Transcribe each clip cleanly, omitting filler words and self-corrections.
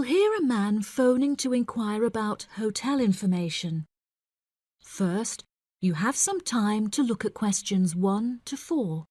hear a man phoning to inquire about hotel information. First, you have some time to look at questions 1 to 4.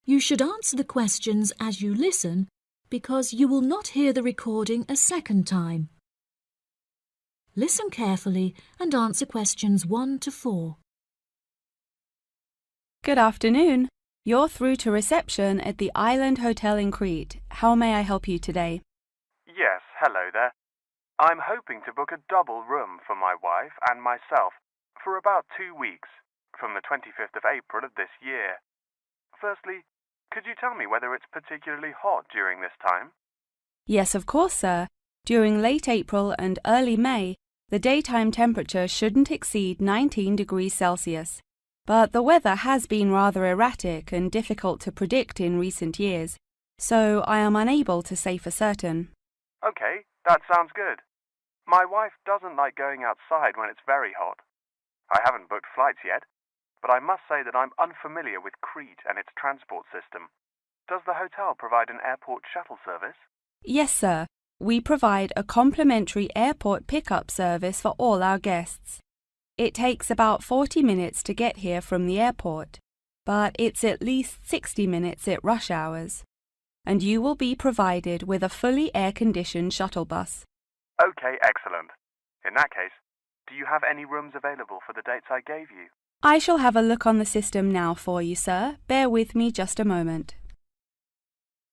You should answer the questions as you listen because you will not hear the recording a second time. Listen carefully and answer questions 1 to 4. Good afternoon. You're through to reception at the Island Hotel in Crete. How may I help you today? Yes, hello there. I'm hoping to book a double room for my wife and myself for about 2 weeks, from the 25th of April of this year. Firstly, could you tell me whether it's particularly hot during this time? Yes, of course, sir. During late April and early May, the daytime temperature shouldn't exceed 19 degrees Celsius. But the weather has been rather erratic and difficult to predict in recent years, so I am unable to say for certain. Okay, that sounds good. My wife doesn't like going outside when it's very hot. I haven't booked flights yet, but I must say that I'm unfamiliar with Crete and its transport system. Does the hotel provide an airport shuttle service? Yes, sir. We provide a complimentary airport pickup service for all our guests. It takes about 40 minutes to get here from the airport, but it's at least 60 minutes at rush hours. And you will be provided with a fully air-conditioned shuttle bus. Okay, excellent. In that case, do you have any rooms available for the dates I gave you? I shall have a look on the system now for you, sir. Bear with me just a moment.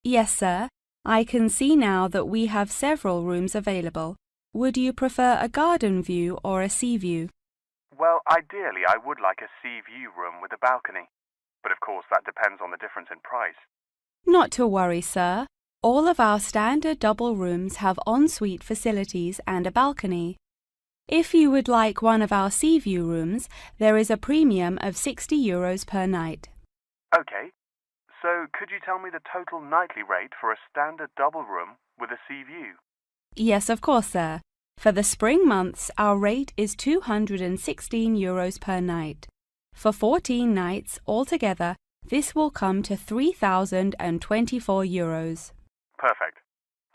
Yes, sir. I can see now that we have several rooms available. Would you prefer a garden view or a sea view? Well, ideally I would like a sea view room with a balcony, but of course that depends on the difference in price. Not to worry, sir. All of our standard double rooms have ensuite facilities and a balcony. If you would like one of our sea view rooms, there is a premium of €60 per night. Okay, so could you tell me the total nightly rate for a standard double room with a sea view? Yes, of course, sir. For the spring months, our rate is €216 per night. For 14 nights altogether, this will come to €3,024. Perfect.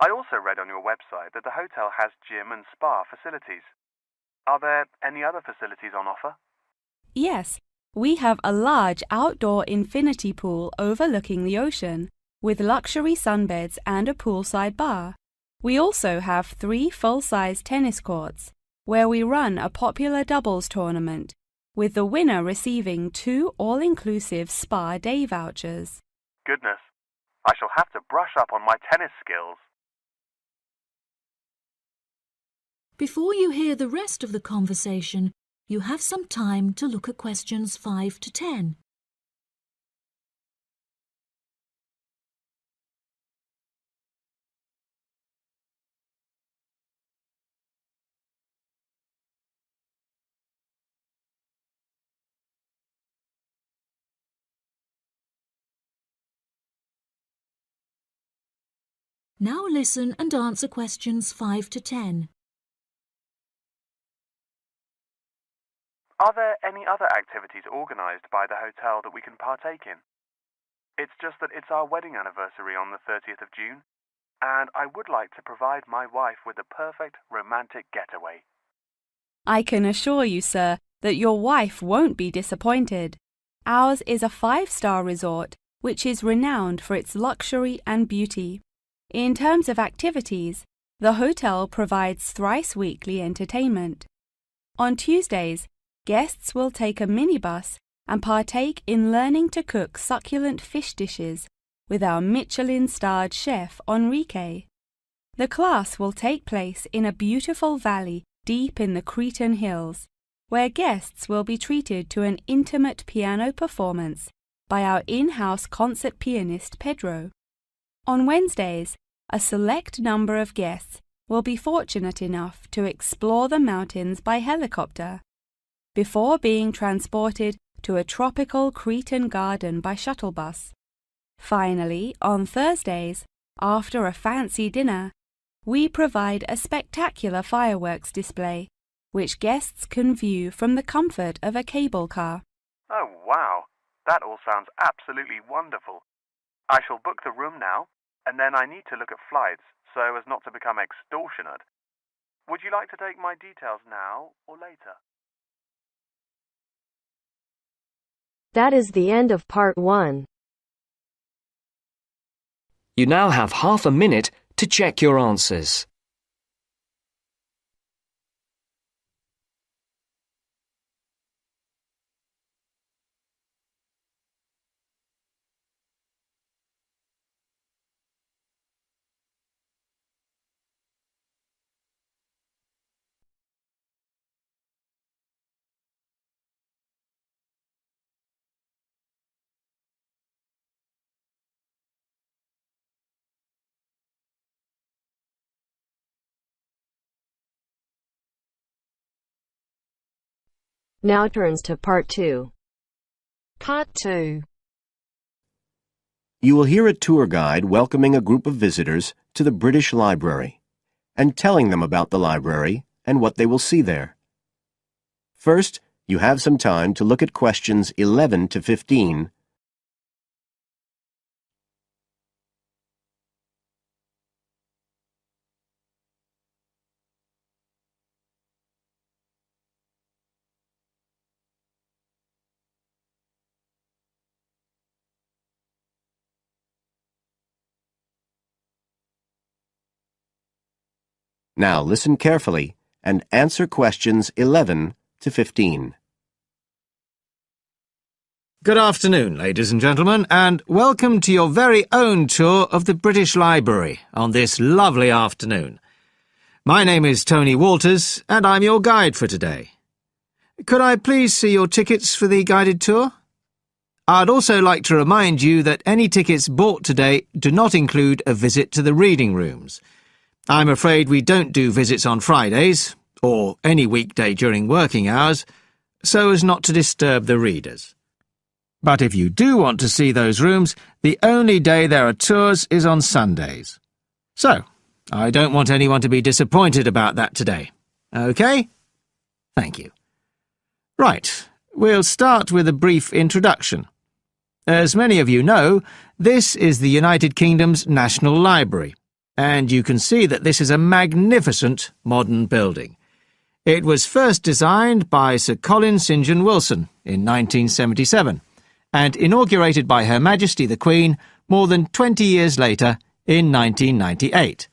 I also read on your website that the hotel has gym and spa facilities. Are there any other facilities on offer? Yes, we have a large outdoor infinity pool overlooking the ocean, with luxury sunbeds and a poolside bar. We also have 3 full-size tennis courts, where we run a popular doubles tournament, with the winner receiving 2 all-inclusive spa day vouchers. Goodness, I shall have to brush up on my tennis skills. Before you hear the rest of the conversation, you have some time to look at questions 5 to 10. Now listen and answer questions 5 to 10. Are there any other activities organised by the hotel that we can partake in? It's just that it's our wedding anniversary on the 30th of June, and I would like to provide my wife with a perfect romantic getaway. I can assure you, sir, that your wife won't be disappointed. Ours is a 5-star resort, which is renowned for its luxury and beauty. In terms of activities, the hotel provides thrice-weekly entertainment. On Tuesdays, guests will take a minibus and partake in learning to cook succulent fish dishes with our Michelin-starred chef Enrique. The class will take place in a beautiful valley deep in the Cretan hills, where guests will be treated to an intimate piano performance by our in-house concert pianist Pedro. On Wednesdays, a select number of guests will be fortunate enough to explore the mountains by helicopter. before being transported to a tropical Cretan garden by shuttle bus. Finally, on Thursdays, after a fancy dinner, we provide a spectacular fireworks display, which guests can view from the comfort of a cable car. Oh, wow. That all sounds absolutely wonderful. I shall book the room now, and then I need to look at flights so as not to become extortionate. Would you like to take my details now or later? That is the end of part 1. You now have half a minute to check your answers. Now turns to part 2. Part 2. You will hear a tour guide welcoming a group of visitors to the British Library and telling them about the library and what they will see there. First, you have some time to look at questions 11 to 15. Now listen carefully and answer questions 11 to 15. Good afternoon, ladies and gentlemen, and welcome to your very own tour of the British Library on this lovely afternoon. My name is Tony Walters, and I'm your guide for today. Could I please see your tickets for the guided tour? I'd also like to remind you that any tickets bought today do not include a visit to the reading rooms. I'm afraid we don't do visits on Fridays, or any weekday during working hours, so as not to disturb the readers. But if you do want to see those rooms, the only day there are tours is on Sundays. So, I don't want anyone to be disappointed about that today. OK? Thank you. Right, we'll start with a brief introduction. As many of you know, this is the United Kingdom's National Library, and you can see that this is a magnificent modern building. It was first designed by Sir Colin St. John Wilson in 1977, and inaugurated by Her Majesty the Queen more than 20 years later in 1998.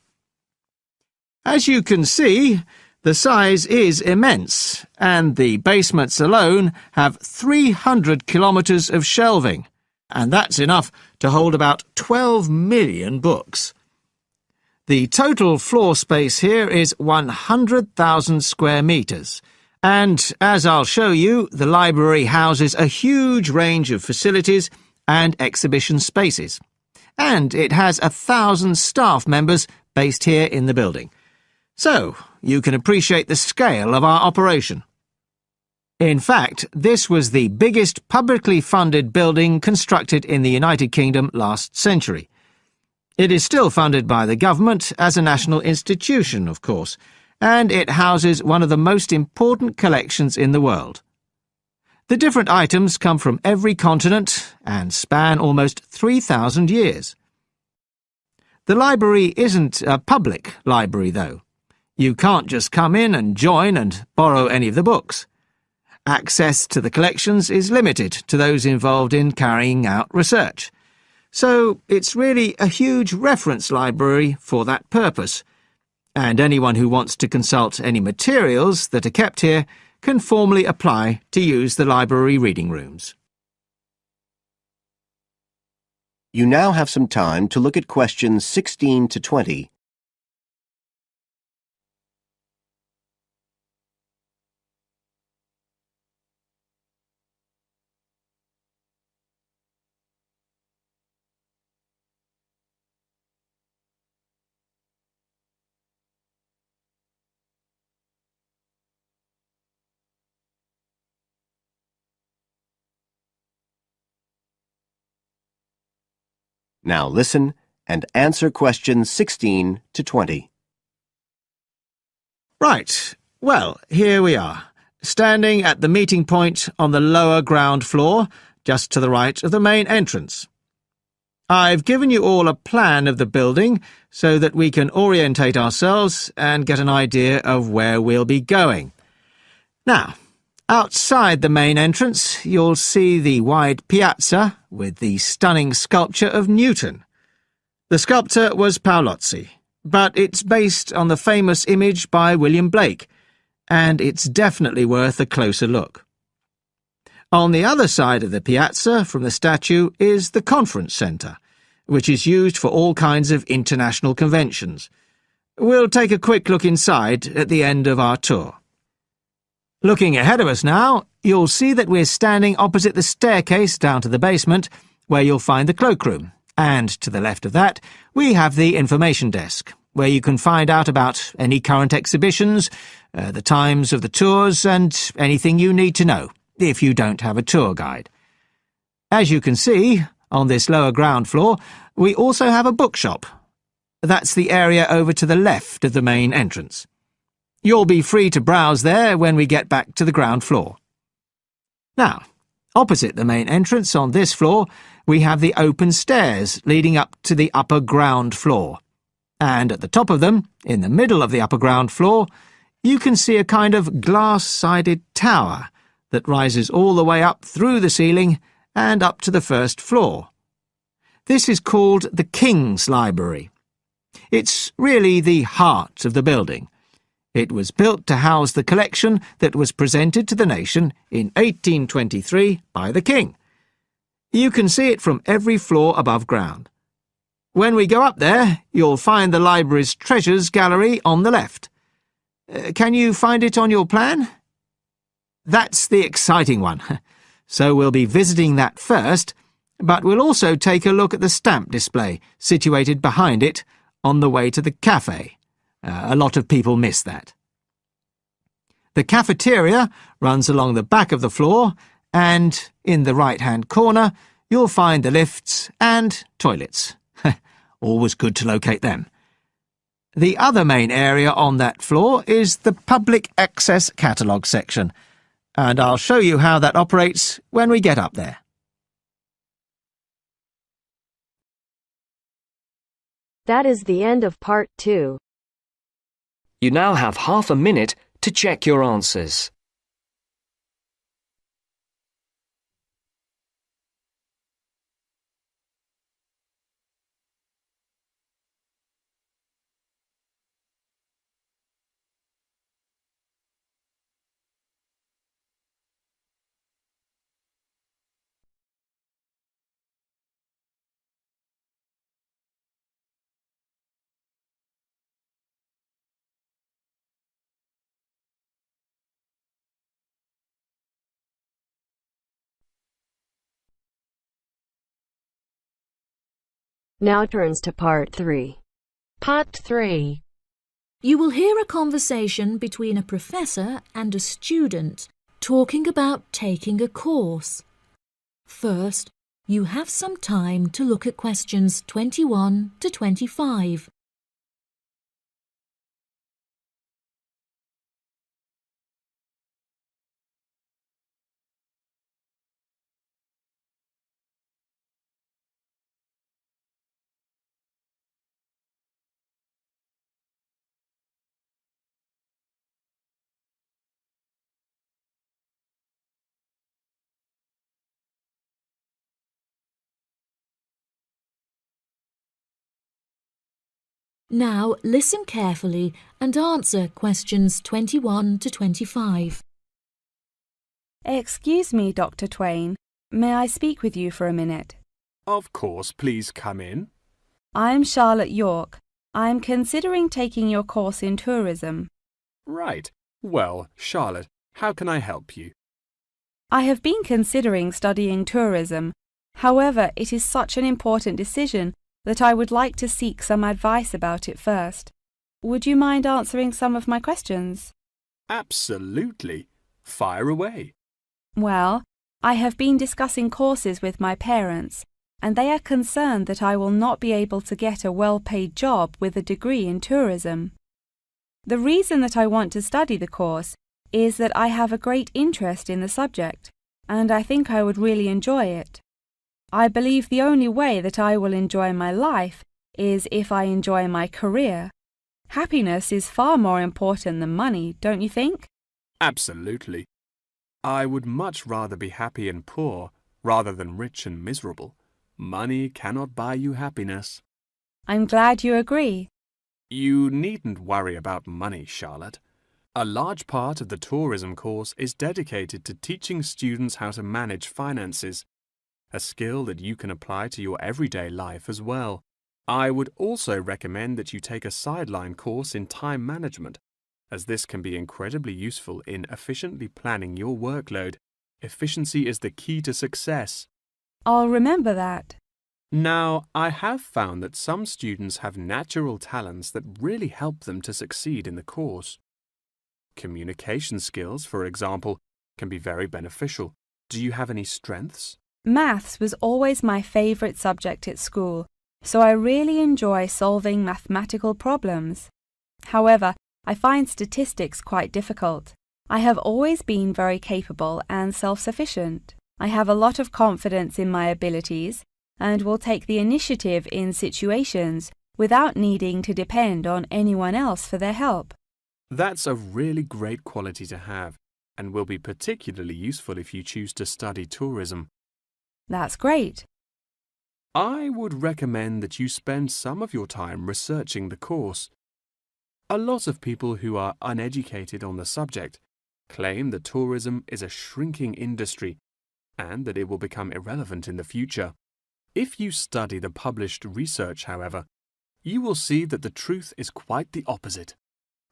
As you can see, the size is immense, and the basements alone have 300 kilometres of shelving, and that's enough to hold about 12 million books. The total floor space here is 100,000 square metres, and, as I'll show you, the library houses a huge range of facilities and exhibition spaces. And it has 1,000 staff members based here in the building. So, you can appreciate the scale of our operation. In fact, this was the biggest publicly funded building constructed in the United Kingdom last century. It is still funded by the government as a national institution, of course, and it houses one of the most important collections in the world. The different items come from every continent and span almost 3,000 years. The library isn't a public library, though. You can't just come in and join and borrow any of the books. Access to the collections is limited to those involved in carrying out research. So it's really a huge reference library for that purpose, and anyone who wants to consult any materials that are kept here can formally apply to use the library reading rooms. You now have some time to look at questions 16 to 20. Now listen and answer questions 16 to 20. Right. Well, here we are, standing at the meeting point on the lower ground floor, just to the right of the main entrance. I've given you all a plan of the building so that we can orientate ourselves and get an idea of where we'll be going. Now, outside the main entrance, you'll see the wide piazza with the stunning sculpture of Newton. The sculptor was Paolozzi, but it's based on the famous image by William Blake, and it's definitely worth a closer look. On the other side of the piazza from the statue is the conference centre, which is used for all kinds of international conventions. We'll take a quick look inside at the end of our tour. Looking ahead of us now, you'll see that we're standing opposite the staircase down to the basement, where you'll find the cloakroom, and to the left of that, we have the information desk, where you can find out about any current exhibitions, the times of the tours, and anything you need to know, if you don't have a tour guide. As you can see, on this lower ground floor, we also have a bookshop. That's the area over to the left of the main entrance. You'll be free to browse there when we get back to the ground floor. Now, opposite the main entrance on this floor, we have the open stairs leading up to the upper ground floor. And at the top of them, in the middle of the upper ground floor, you can see a kind of glass-sided tower that rises all the way up through the ceiling and up to the first floor. This is called the King's Library. It's really the heart of the building. It was built to house the collection that was presented to the nation in 1823 by the King. You can see it from every floor above ground. When we go up there, you'll find the library's treasures gallery on the left. Can you find it on your plan? That's the exciting one. So we'll be visiting that first, but we'll also take a look at the stamp display situated behind it on the way to the cafe. A lot of people miss that. The cafeteria runs along the back of the floor, and in the right-hand corner you'll find the lifts and toilets. Always good to locate them. The other main area on that floor is the public access catalogue section, and I'll show you how that operates when we get up there. That is the end of part 2. You now have half a minute to check your answers. Now turns to part 3. Part 3. You will hear a conversation between a professor and a student talking about taking a course. First, you have some time to look at questions 21 to 25. Now listen carefully and answer questions 21 to 25. Excuse me, Dr. Twain. May I speak with you for a minute? Of course, please come in. I'm Charlotte York. I'm considering taking your course in tourism. Right. Well, Charlotte, how can I help you? I have been considering studying tourism. However, it is such an important decision that I would like to seek some advice about it first. Would you mind answering some of my questions? Absolutely. Fire away. Well, I have been discussing courses with my parents, and they are concerned that I will not be able to get a well-paid job with a degree in tourism. The reason that I want to study the course is that I have a great interest in the subject, and I think I would really enjoy it. I believe the only way that I will enjoy my life is if I enjoy my career. Happiness is far more important than money, don't you think? Absolutely. I would much rather be happy and poor rather than rich and miserable. Money cannot buy you happiness. I'm glad you agree. You needn't worry about money, Charlotte. A large part of the tourism course is dedicated to teaching students how to manage finances, a skill that you can apply to your everyday life as well. I would also recommend that you take a sideline course in time management, as this can be incredibly useful in efficiently planning your workload. Efficiency is the key to success. I'll remember that. Now, I have found that some students have natural talents that really help them to succeed in the course. Communication skills, for example, can be very beneficial. Do you have any strengths? Maths was always my favourite subject at school, so I really enjoy solving mathematical problems. However, I find statistics quite difficult. I have always been very capable and self-sufficient. I have a lot of confidence in my abilities and will take the initiative in situations without needing to depend on anyone else for their help. That's a really great quality to have and will be particularly useful if you choose to study tourism. That's great. I would recommend that you spend some of your time researching the course. A lot of people who are uneducated on the subject claim that tourism is a shrinking industry and that it will become irrelevant in the future. If you study the published research, however, you will see that the truth is quite the opposite.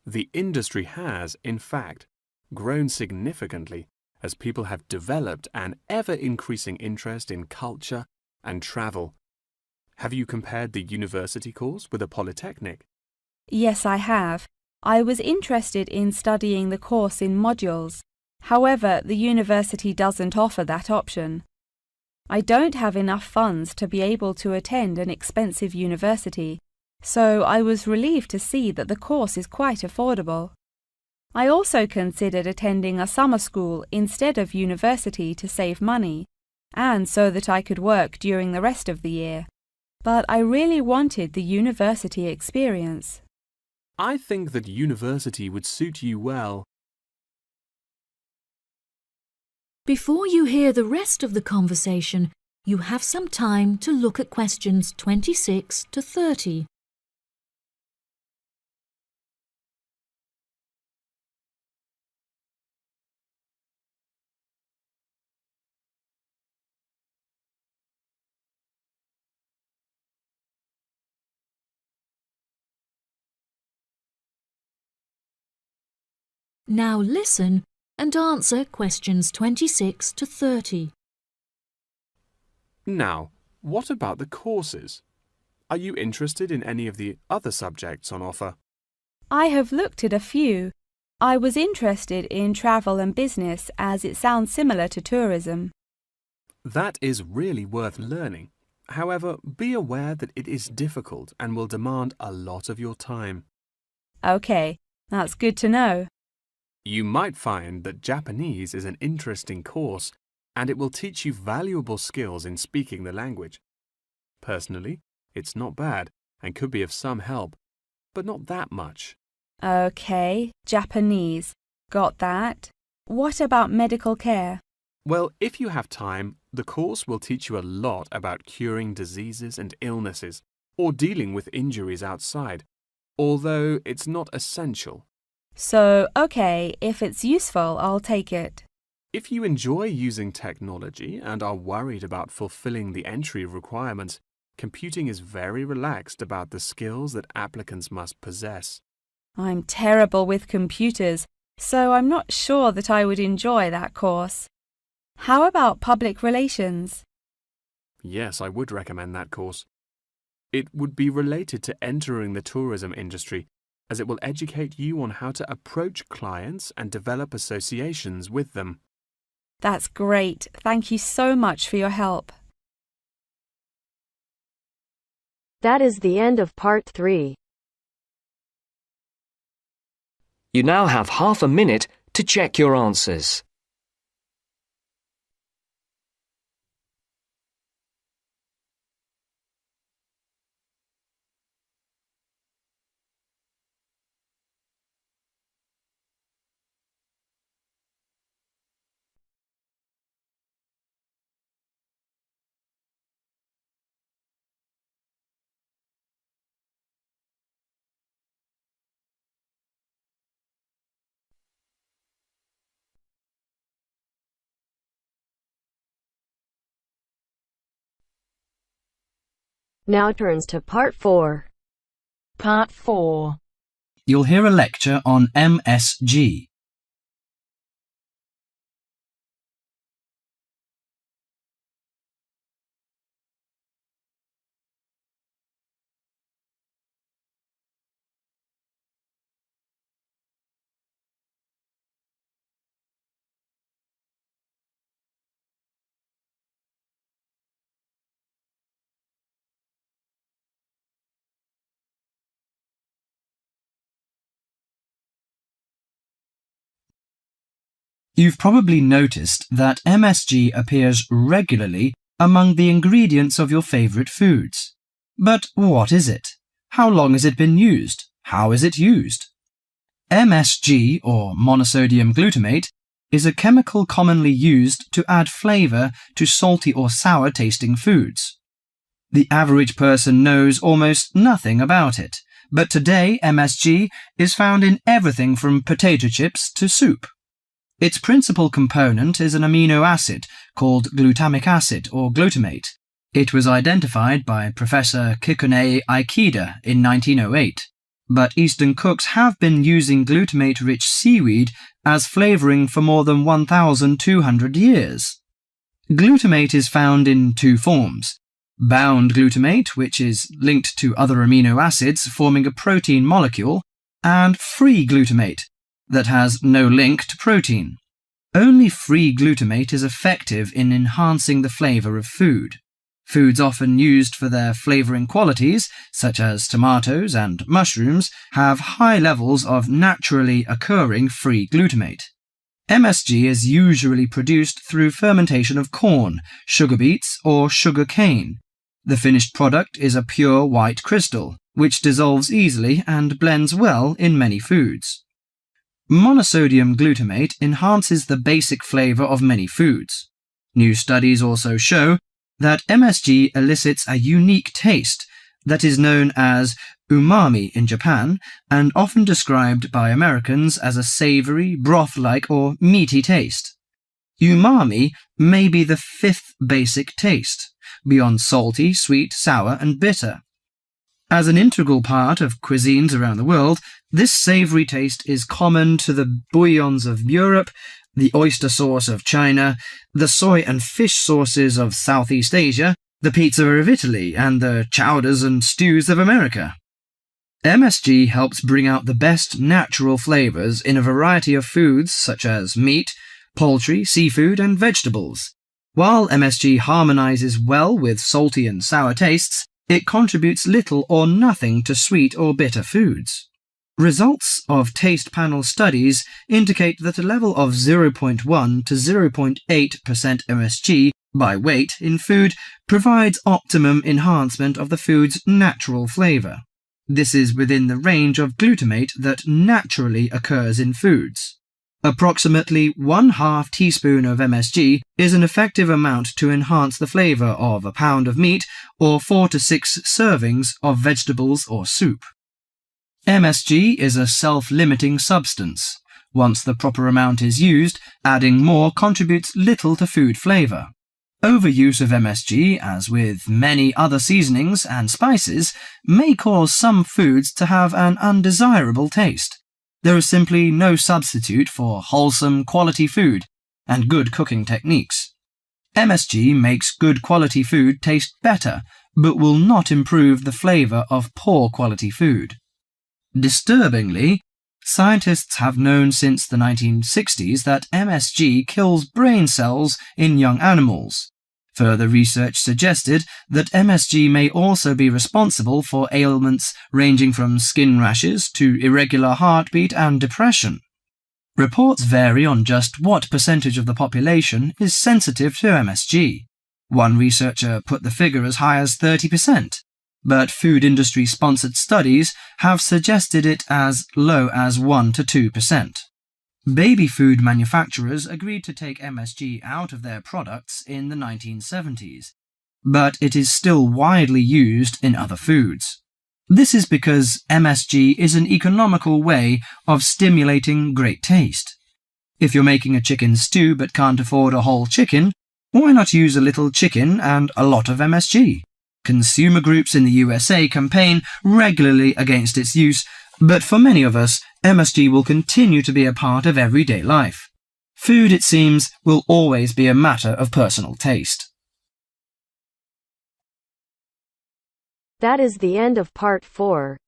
The industry has, in fact, grown significantly as people have developed an ever-increasing interest in culture and travel. Have you compared the university course with a polytechnic? Yes, I have. I was interested in studying the course in modules. However, the university doesn't offer that option. I don't have enough funds to be able to attend an expensive university, so I was relieved to see that the course is quite affordable. I also considered attending a summer school instead of university to save money, and so that I could work during the rest of the year. But I really wanted the university experience. I think that university would suit you well. Before you hear the rest of the conversation, you have some time to look at questions 26 to 30. Now listen and answer questions 26 to 30. Now, what about the courses? Are you interested in any of the other subjects on offer? I have looked at a few. I was interested in travel and business as it sounds similar to tourism. That is really worth learning. However, be aware that it is difficult and will demand a lot of your time. Okay, that's good to know. You might find that Japanese is an interesting course and it will teach you valuable skills in speaking the language. Personally, it's not bad and could be of some help, but not that much. Okay, Japanese. Got that. What about medical care? Well, if you have time, the course will teach you a lot about curing diseases and illnesses or dealing with injuries outside, although it's not essential. So, okay, if it's useful, I'll take it. If you enjoy using technology and are worried about fulfilling the entry requirements, computing is very relaxed about the skills that applicants must possess. I'm terrible with computers, so I'm not sure that I would enjoy that course. How about public relations? Yes, I would recommend that course. It would be related to entering the tourism industry, as it will educate you on how to approach clients and develop associations with them. That's great. Thank you so much for your help. That is the end of part 3. You now have half a minute to check your answers. Now turns to part 4. Part 4. You'll hear a lecture on MSG. You've probably noticed that MSG appears regularly among the ingredients of your favourite foods. But what is it? How long has it been used? How is it used? MSG, or monosodium glutamate, is a chemical commonly used to add flavour to salty or sour tasting foods. The average person knows almost nothing about it, but today MSG is found in everything from potato chips to soup. Its principal component is an amino acid called glutamic acid or glutamate. It was identified by Professor Kikunae Ikeda in 1908, but Eastern cooks have been using glutamate-rich seaweed as flavouring for more than 1,200 years. Glutamate is found in two forms: bound glutamate, which is linked to other amino acids forming a protein molecule, and free glutamate, that has no link to protein. Only free glutamate is effective in enhancing the flavour of food. Foods often used for their flavouring qualities, such as tomatoes and mushrooms, have high levels of naturally occurring free glutamate. MSG is usually produced through fermentation of corn, sugar beets, or sugar cane. The finished product is a pure white crystal, which dissolves easily and blends well in many foods. Monosodium glutamate enhances the basic flavour of many foods. New studies also show that MSG elicits a unique taste that is known as umami in Japan and often described by Americans as a savoury, broth-like or meaty taste. Umami may be the fifth basic taste, beyond salty, sweet, sour and bitter. As an integral part of cuisines around the world, this savoury taste is common to the bouillons of Europe, the oyster sauce of China, the soy and fish sauces of Southeast Asia, the pizza of Italy, and the chowders and stews of America. MSG helps bring out the best natural flavours in a variety of foods such as meat, poultry, seafood, and vegetables. While MSG harmonises well with salty and sour tastes, it contributes little or nothing to sweet or bitter foods. Results of taste panel studies indicate that a level of 0.1 to 0.8% MSG by weight in food provides optimum enhancement of the food's natural flavour. This is within the range of glutamate that naturally occurs in foods. Approximately 1/2 teaspoon of MSG is an effective amount to enhance the flavour of a pound of meat or 4 to 6 servings of vegetables or soup. MSG is a self-limiting substance. Once the proper amount is used, adding more contributes little to food flavour. Overuse of MSG, as with many other seasonings and spices, may cause some foods to have an undesirable taste. There is simply no substitute for wholesome, quality food and good cooking techniques. MSG makes good quality food taste better, but will not improve the flavour of poor quality food. Disturbingly, scientists have known since the 1960s that MSG kills brain cells in young animals. Further research suggested that MSG may also be responsible for ailments ranging from skin rashes to irregular heartbeat and depression. Reports vary on just what percentage of the population is sensitive to MSG. One researcher put the figure as high as 30%, but food industry-sponsored studies have suggested it as low as 1 to 2%. Baby food manufacturers agreed to take MSG out of their products in the 1970s, but it is still widely used in other foods. This is because MSG is an economical way of stimulating great taste. If you're making a chicken stew but can't afford a whole chicken, why not use a little chicken and a lot of MSG? Consumer groups in the USA campaign regularly against its use, but for many of us, MSG will continue to be a part of everyday life. Food, it seems, will always be a matter of personal taste. That is the end of part 4.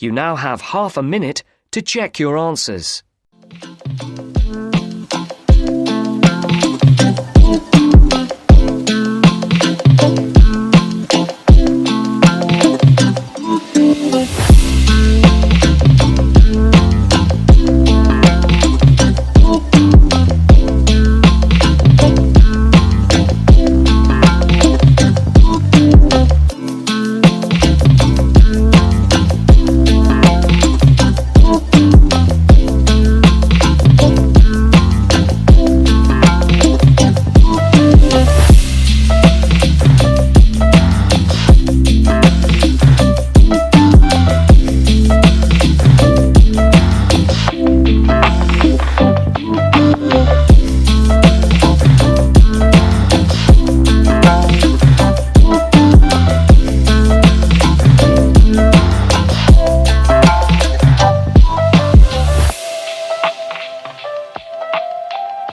You now have half a minute to check your answers.